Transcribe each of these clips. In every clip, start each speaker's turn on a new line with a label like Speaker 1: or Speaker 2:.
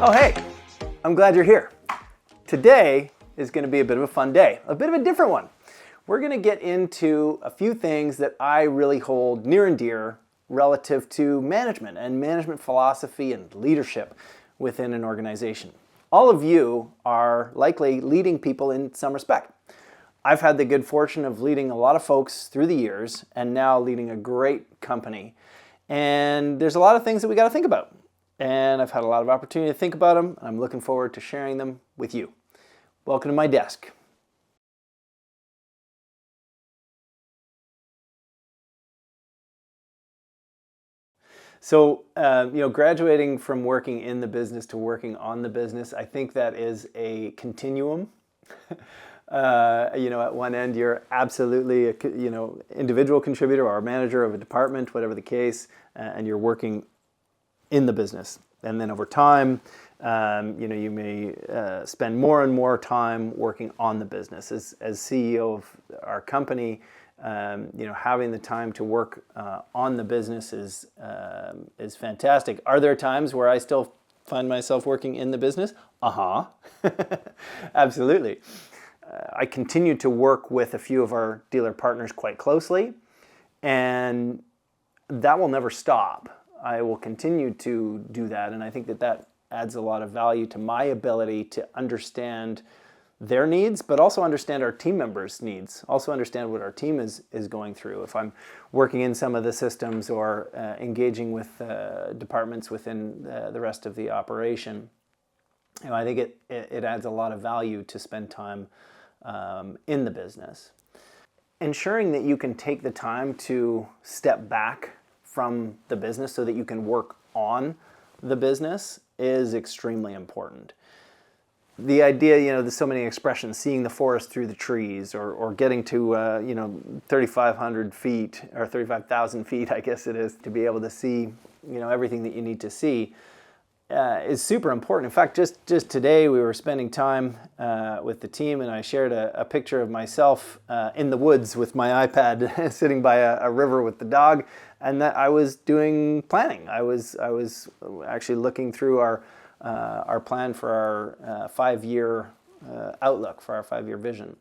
Speaker 1: Oh, hey, I'm glad you're here. Today is going to be a bit of a fun day, a bit of a different one. We're going to get into a few things that I really hold near and dear relative to management and management philosophy and leadership within an organization. All of you are likely leading people in some respect. I've had the good fortune of leading a lot of folks through the years and now leading a great company. And there's a lot of things that we got to think about. And I've had a lot of opportunity to think about them, and I'm looking forward to sharing them with you. Welcome to my desk. So, graduating from working in the business to working on the business, I think that is a continuum. At one end, you're absolutely individual contributor or a manager of a department, whatever the case, and you're working in the business. And then over time, you may spend more and more time working on the business. As CEO of our company, having the time to work on the business is fantastic. Are there times where I still find myself working in the business? Absolutely. I continue to work with a few of our dealer partners quite closely, and that will never stop. I will continue to do that, and I think that adds a lot of value to my ability to understand their needs, but also understand our team members' needs, also understand what our team is going through. If I'm working in some of the systems or engaging with departments within the rest of the operation, I think it adds a lot of value to spend time in the business. Ensuring that you can take the time to step back from the business so that you can work on the business is extremely important. The idea, there's so many expressions, seeing the forest through the trees or getting to, 3,500 feet or 35,000 feet, I guess it is, to be able to see, everything that you need to see is super important. In fact, just today we were spending time with the team, and I shared a picture of myself in the woods with my iPad sitting by a river with the dog, and that I was doing planning. I was actually looking through our plan for our 5-year outlook, for our 5-year vision.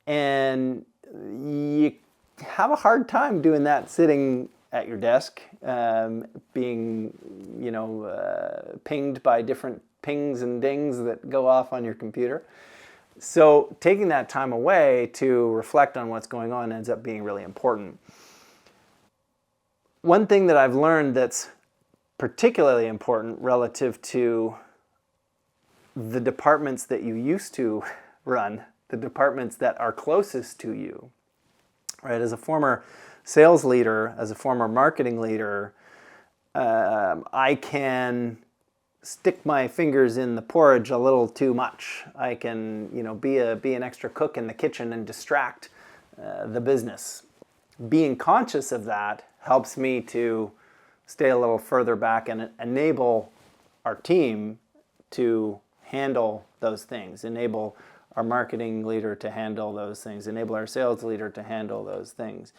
Speaker 1: And you have a hard time doing that sitting at your desk, being, pinged by different pings and dings that go off on your computer. So taking that time away to reflect on what's going on ends up being really important. One thing that I've learned that's particularly important relative to the departments that you used to run, the departments that are closest to you, right? As a former sales leader, as a former marketing leader, I can stick my fingers in the porridge a little too much. I can, be an extra cook in the kitchen and distract the business. Being conscious of that helps me to stay a little further back and enable our team to handle those things, enable our marketing leader to handle those things, enable our sales leader to handle those things.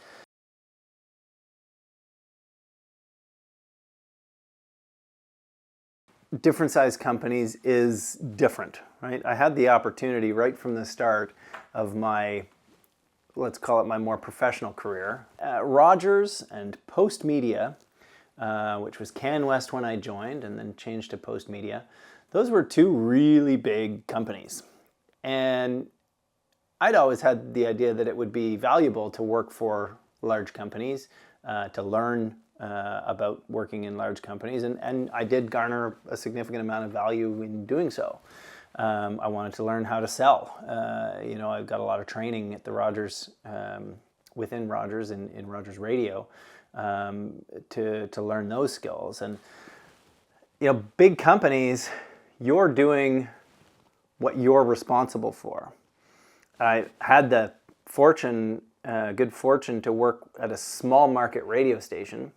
Speaker 1: Different size companies is different, right? I had the opportunity right from the start of my, let's call it my more professional career. Rogers and Postmedia, which was CanWest when I joined and then changed to Postmedia, those were two really big companies. And I'd always had the idea that it would be valuable to work for large companies, to learn about working in large companies, and I did garner a significant amount of value in doing so. I wanted to learn how to sell. I've got a lot of training at the Rogers, within Rogers in Rogers Radio, to learn those skills. And big companies, you're doing what you're responsible for. I had the good fortune to work at a small market radio station,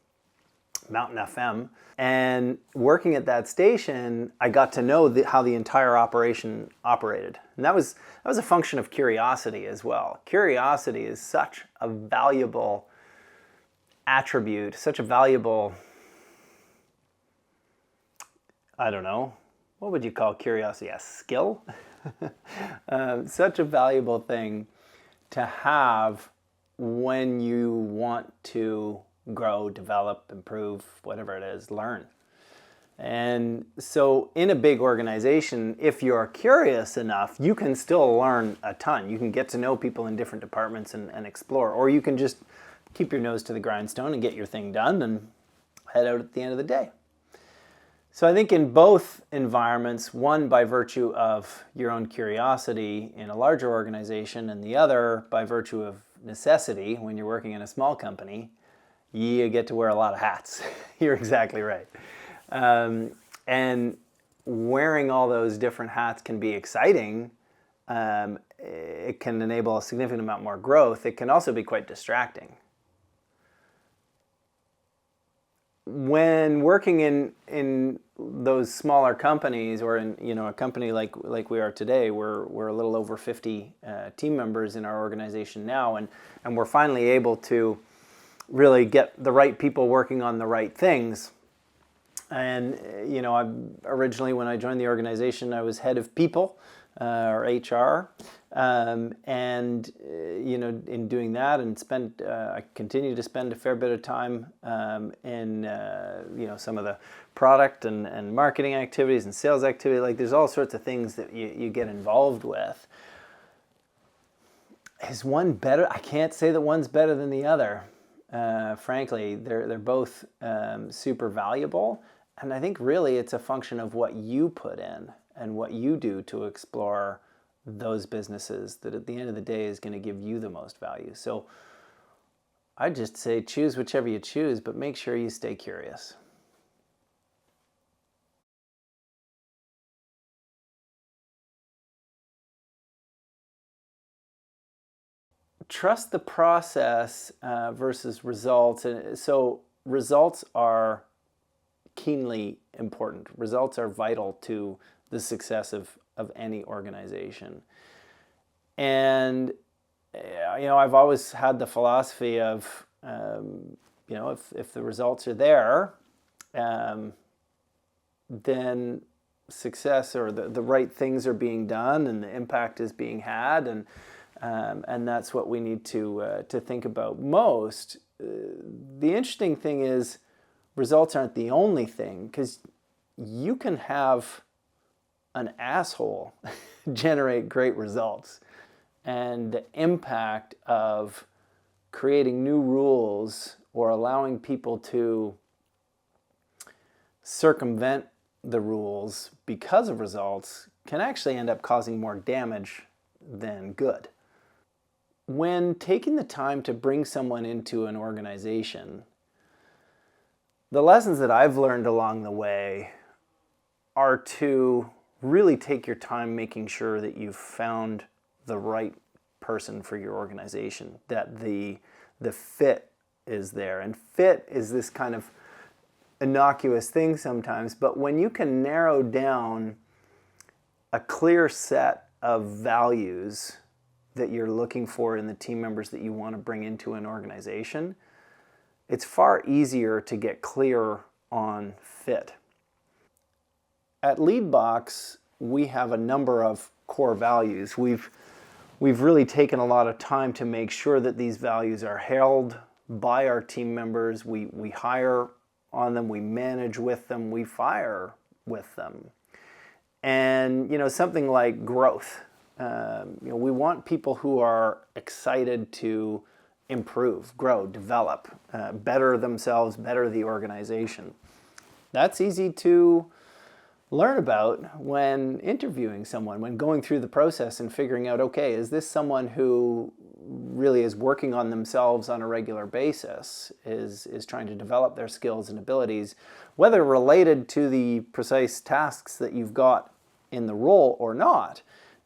Speaker 1: Mountain FM, and working at that station, I got to know how the entire operation operated, and that was a function of curiosity as well. Curiosity is such a valuable attribute, such a valuable, what would you call curiosity? A skill? Such a valuable thing to have when you want to grow, develop, improve, whatever it is, learn. And so in a big organization, if you're curious enough, you can still learn a ton. You can get to know people in different departments and explore, or you can just keep your nose to the grindstone and get your thing done and head out at the end of the day. So I think in both environments, one by virtue of your own curiosity in a larger organization, and the other by virtue of necessity when you're working in a small company, you get to wear a lot of hats. You're exactly right. And wearing all those different hats can be exciting. It can enable a significant amount more growth. It can also be quite distracting. When working in those smaller companies, or in a company like we are today, we're a little over 50 team members in our organization now, and we're finally able to really get the right people working on the right things. And I originally, when I joined the organization, I was head of people, or HR, and in doing that, and I continue to spend a fair bit of time in some of the product and marketing activities and sales activity. Like, there's all sorts of things that you get involved with. Is one better? I can't say that one's better than the other. Frankly, they're both super valuable. And I think really it's a function of what you put in and what you do to explore those businesses that at the end of the day is going to give you the most value. So I'd just say choose whichever you choose, but make sure you stay curious. Trust the process versus results. And so results are keenly important. Results are vital to the success of any organization. And I've always had the philosophy of if the results are there, then success, or the right things are being done and the impact is being had, and that's what we need to think about most. The interesting thing is, results aren't the only thing, because you can have an asshole generate great results. And the impact of creating new rules or allowing people to circumvent the rules because of results can actually end up causing more damage than good. When taking the time to bring someone into an organization, the lessons that I've learned along the way are to really take your time making sure that you've found the right person for your organization, that the fit is there. And fit is this kind of innocuous thing sometimes, but when you can narrow down a clear set of values that you're looking for in the team members that you want to bring into an organization, it's far easier to get clear on fit. At Leadbox, we have a number of core values. We've really taken a lot of time to make sure that these values are held by our team members. We hire on them, we manage with them, we fire with them. And something like growth. We want people who are excited to improve, grow, develop, better themselves, better the organization. That's easy to learn about when interviewing someone, when going through the process and figuring out, okay, is this someone who really is working on themselves on a regular basis, is trying to develop their skills and abilities, whether related to the precise tasks that you've got in the role or not.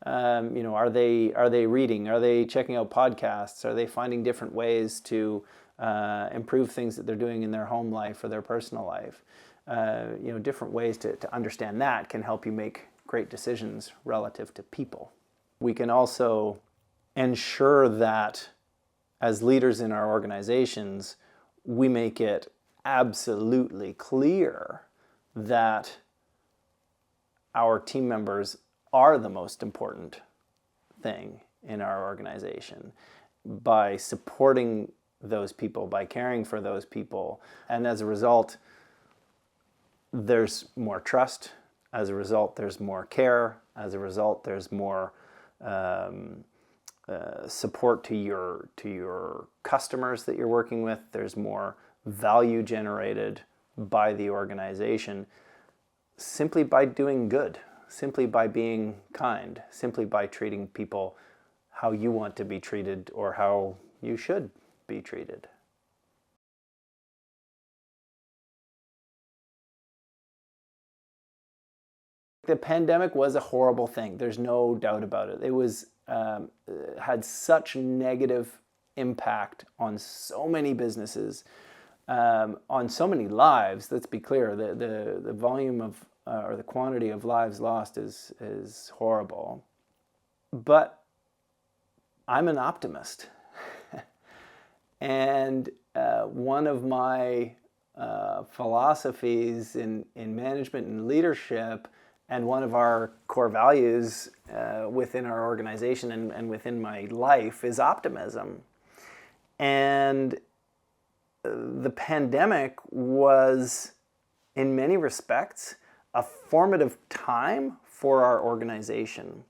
Speaker 1: Are they reading? Are they checking out podcasts? Are they finding different ways to improve things that they're doing in their home life or their personal life? Different ways to understand that can help you make great decisions relative to people. We can also ensure that as leaders in our organizations, we make it absolutely clear that our team members are the most important thing in our organization. By supporting those people, by caring for those people, and as a result, there's more trust. As a result, there's more care. As a result, there's more support to your customers that you're working with. There's more value generated by the organization simply by doing good, simply by being kind, simply by treating people how you want to be treated or how you should be treated. The pandemic was a horrible thing. There's no doubt about it. It was had such negative impact on so many businesses, on so many lives. Let's be clear. The volume of or the quantity of lives lost is horrible. But I'm an optimist, and one of my philosophies in management and leadership, and one of our core values within our organization and within my life is optimism. And the pandemic was, in many respects, a formative time for our organization.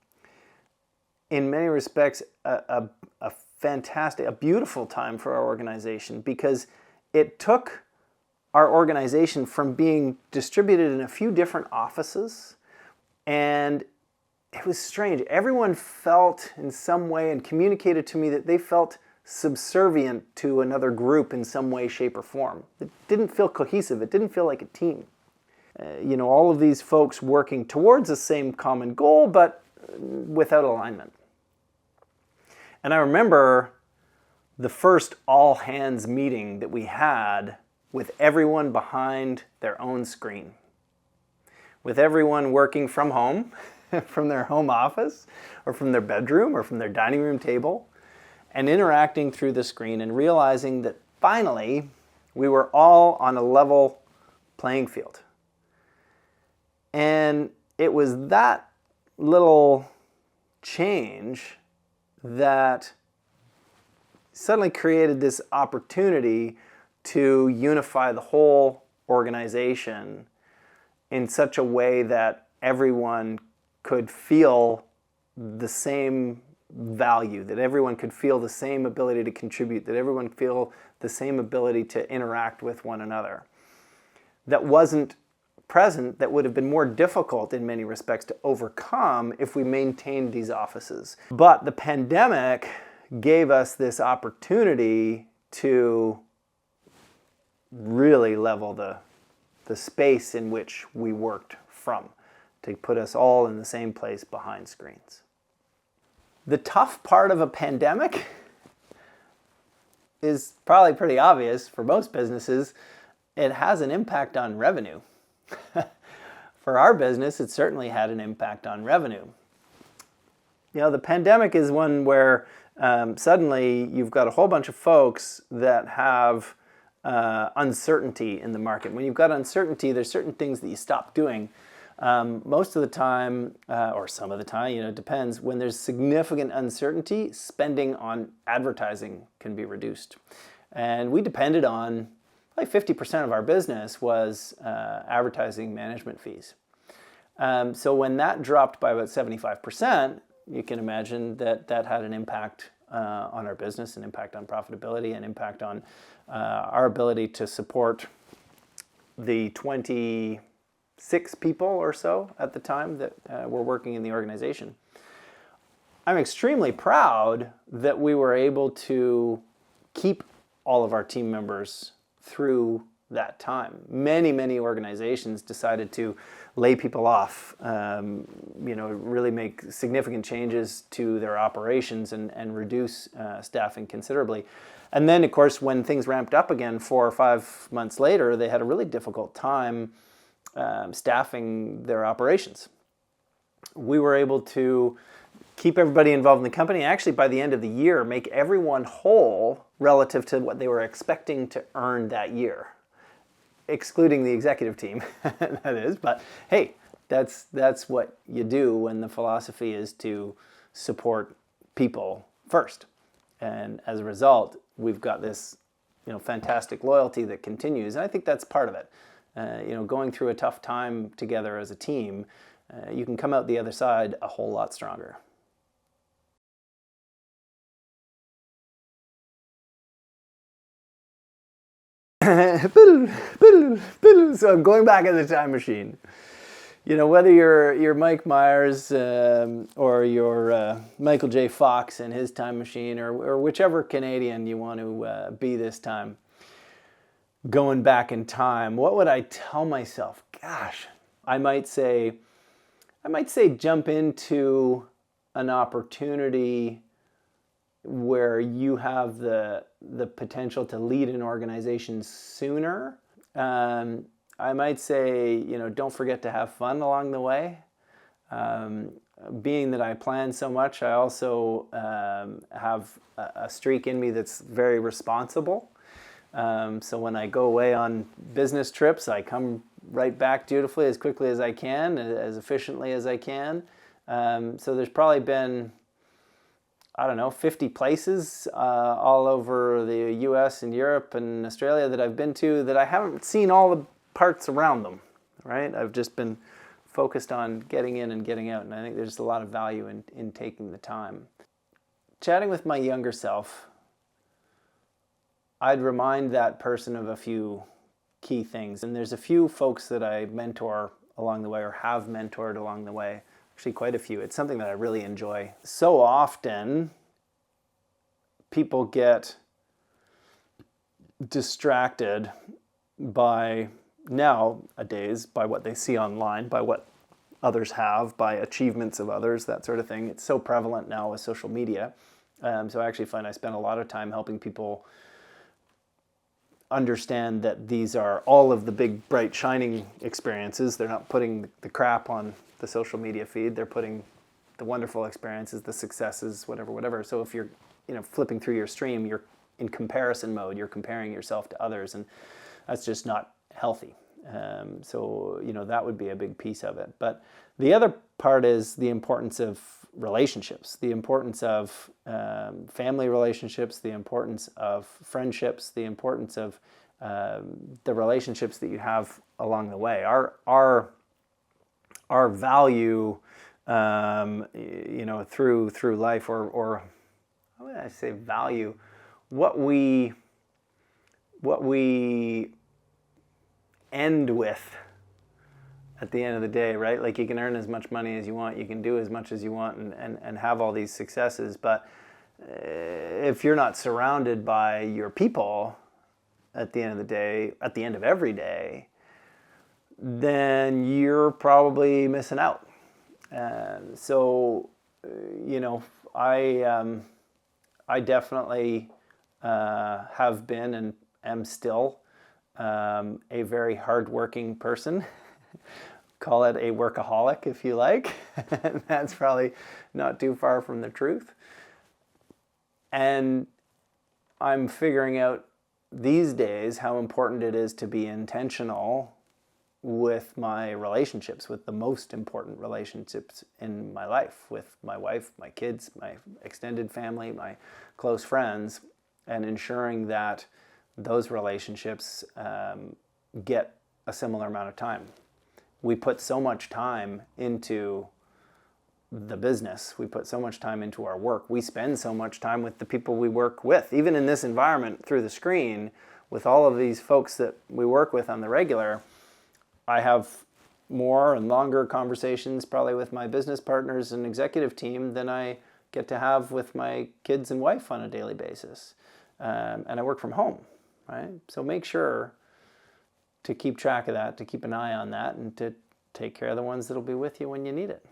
Speaker 1: In many respects, a fantastic, a beautiful time for our organization, because it took our organization from being distributed in a few different offices. And it was strange. Everyone felt in some way and communicated to me that they felt subservient to another group in some way, shape, or form. It didn't feel cohesive. It didn't feel like a team. All of these folks working towards the same common goal, but without alignment. And I remember the first all-hands meeting that we had with everyone behind their own screen, with everyone working from home, from their home office, or from their bedroom, or from their dining room table, and interacting through the screen and realizing that finally we were all on a level playing field. And it was that little change that suddenly created this opportunity to unify the whole organization in such a way that everyone could feel the same value, that everyone could feel the same ability to contribute, that everyone feel the same ability to interact with one another. That wasn't present, that would have been more difficult in many respects to overcome if we maintained these offices. But the pandemic gave us this opportunity to really level the space in which we worked from, to put us all in the same place behind screens. The tough part of a pandemic is probably pretty obvious for most businesses. It has an impact on revenue. For our business, it certainly had an impact on revenue. The pandemic is one where suddenly you've got a whole bunch of folks that have uncertainty in the market. When you've got uncertainty, there's certain things that you stop doing. Most of the time, or some of the time, it depends. When there's significant uncertainty, spending on advertising can be reduced. And we depended on, like 50% of our business was advertising management fees. So when that dropped by about 75%, you can imagine that had an impact on our business, an impact on profitability, an impact on our ability to support the 26 people or so at the time that were working in the organization. I'm extremely proud that we were able to keep all of our team members through that time. Many organizations decided to lay people off, really make significant changes to their operations and reduce staffing considerably. And then, of course, when things ramped up again 4 or 5 months later, they had a really difficult time staffing their operations. We were able to keep everybody involved in the company, actually by the end of the year, make everyone whole relative to what they were expecting to earn that year, excluding the executive team, that is. But hey, that's what you do when the philosophy is to support people first. And as a result, we've got this, fantastic loyalty that continues. And I think that's part of it. Going through a tough time together as a team, you can come out the other side a whole lot stronger. So I'm going back in the time machine. Whether you're Mike Myers or you're Michael J. Fox in his time machine, or whichever Canadian you want to be this time, going back in time, what would I tell myself? Gosh, I might say jump into an opportunity where you have the potential to lead an organization sooner. I might say, don't forget to have fun along the way. Being that I plan so much, I also have a streak in me that's very responsible. So when I go away on business trips, I come right back dutifully as quickly as I can, as efficiently as I can. So there's probably been, 50 places all over the US and Europe and Australia that I've been to that I haven't seen all the parts around them, right? I've just been focused on getting in and getting out, and I think there's a lot of value in taking the time. Chatting with my younger self, I'd remind that person of a few key things. And there's a few folks that I mentor along the way or have mentored along the way. Actually, quite a few. It's something that I really enjoy. So often, people get distracted by nowadays by what they see online, by what others have, by achievements of others, that sort of thing. It's so prevalent now with social media. So I actually find I spend a lot of time helping people understand that these are all of the big, bright, shining experiences. They're not putting the crap on the social media feed. They're putting the wonderful experiences, the successes, whatever. So if you're, flipping through your stream, you're in comparison mode. You're comparing yourself to others, and that's just not healthy. So that would be a big piece of it. But the other part is the importance of relationships, the importance of family relationships, the importance of friendships, the importance of the relationships that you have along the way. Our value, through life, or how would I say value? What we end with at the end of the day, right? Like, you can earn as much money as you want, you can do as much as you want, and have all these successes, but if you're not surrounded by your people at the end of the day, at the end of every day, then you're probably missing out. I definitely have been and am still a very hardworking person. Call it a workaholic if you like. That's probably not too far from the truth. And I'm figuring out these days how important it is to be intentional with my relationships, with the most important relationships in my life, with my wife, my kids, my extended family, my close friends, and ensuring that those relationships get a similar amount of time. We put so much time into the business. We put so much time into our work. We spend so much time with the people we work with. Even in this environment through the screen, with all of these folks that we work with on the regular, I have more and longer conversations probably with my business partners and executive team than I get to have with my kids and wife on a daily basis. And I work from home, right? So make sure to keep track of that, to keep an eye on that, and to take care of the ones that'll be with you when you need it.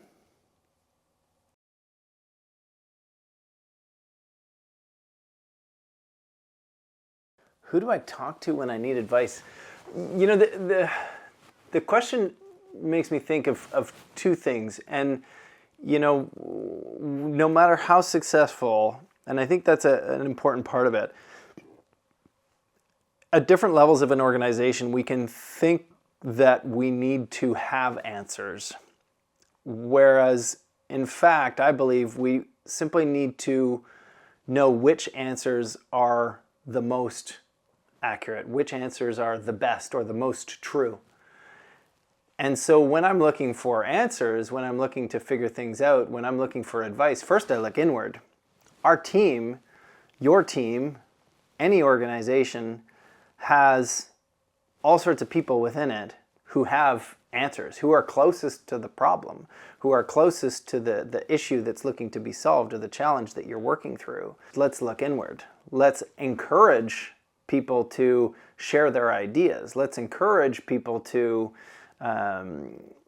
Speaker 1: Who do I talk to when I need advice? The question makes me think of two things. And, no matter how successful, and I think that's an important part of it, at different levels of an organization, we can think that we need to have answers. Whereas, in fact, I believe we simply need to know which answers are the most accurate, which answers are the best or the most true. And so when I'm looking for answers, when I'm looking to figure things out, when I'm looking for advice, first I look inward. Our team, your team, any organization has all sorts of people within it who have answers, who are closest to the problem, who are closest to the issue that's looking to be solved or the challenge that you're working through. Let's look inward. Let's encourage people to share their ideas. Let's encourage people to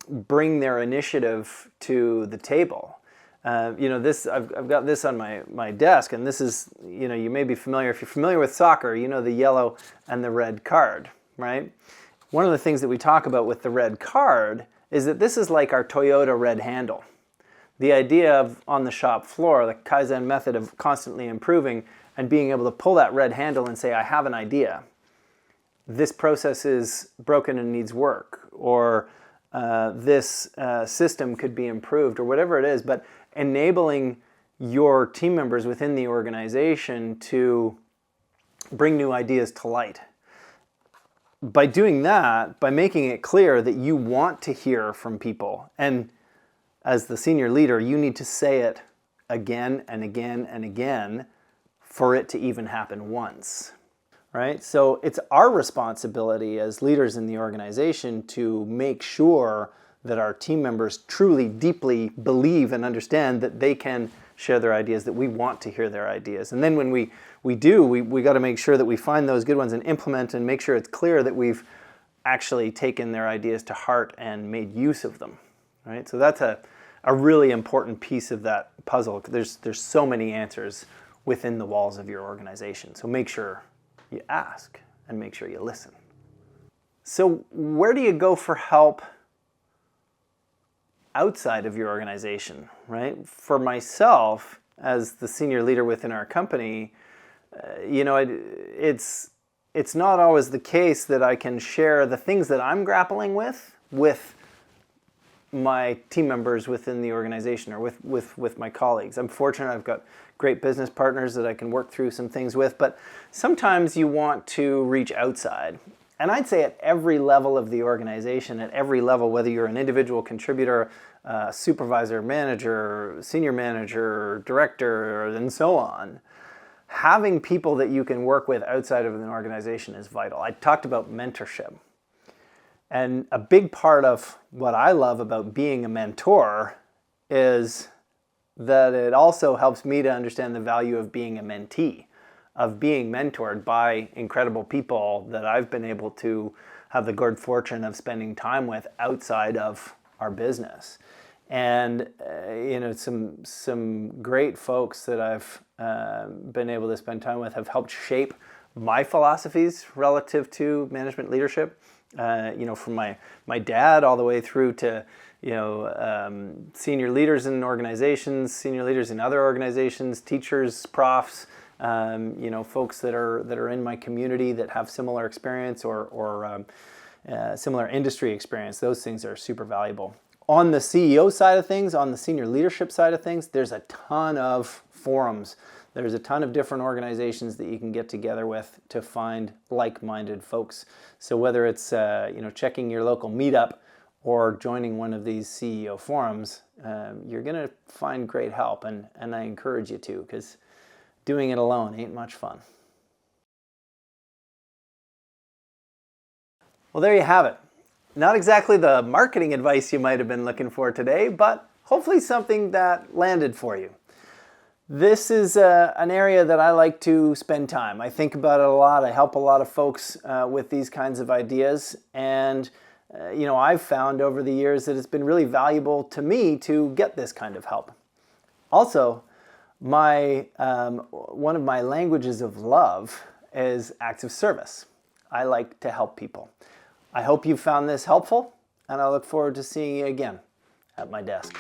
Speaker 1: bring their initiative to the table. This I've got this on my desk, and this is, you may be familiar. If you're familiar with soccer, you know the yellow and the red card, right? One of the things that we talk about with the red card is that this is like our Toyota red handle. The idea of on the shop floor, the Kaizen method of constantly improving and being able to pull that red handle and say, I have an idea. This process is broken and needs work, or this system could be improved, or whatever it is, but enabling your team members within the organization to bring new ideas to light. By doing that, by making it clear that you want to hear from people, and as the senior leader, you need to say it again and again and again for it to even happen once. Right? So it's our responsibility as leaders in the organization to make sure that our team members truly, deeply believe and understand that they can share their ideas, that we want to hear their ideas. And then when we got to make sure that we find those good ones and implement and make sure it's clear that we've actually taken their ideas to heart and made use of them. Right? So that's a really important piece of that puzzle. There's so many answers within the walls of your organization. So make sure you ask and make sure you listen. So where do you go for help outside of your organization, right? For myself, as the senior leader within our company, it's not always the case that I can share the things that I'm grappling with my team members within the organization or with my colleagues. I'm fortunate I've got great business partners that I can work through some things with, but sometimes you want to reach outside. And I'd say at every level of the organization, at every level, whether you're an individual contributor, supervisor, manager, senior manager, director, and so on, having people that you can work with outside of an organization is vital. I talked about mentorship. And a big part of what I love about being a mentor is that it also helps me to understand the value of being a mentee, of being mentored by incredible people that I've been able to have the good fortune of spending time with outside of our business. And some great folks that I've been able to spend time with have helped shape my philosophies relative to management leadership. From my dad all the way through to senior leaders in organizations, senior leaders in other organizations, teachers, profs, folks that are in my community that have similar experience or similar industry experience. Those things are super valuable. On the CEO side of things, on the senior leadership side of things, there's a ton of forums. There's a ton of different organizations that you can get together with to find like-minded folks. So whether it's checking your local meetup or joining one of these CEO forums, you're going to find great help, and I encourage you to, because doing it alone ain't much fun. Well, there you have it. Not exactly the marketing advice you might have been looking for today, but hopefully something that landed for you. This is an area that I like to spend time. I think about it a lot. I help a lot of folks with these kinds of ideas. And, I've found over the years that it's been really valuable to me to get this kind of help. Also, one of my languages of love is acts of service. I like to help people. I hope you found this helpful, and I look forward to seeing you again at my desk.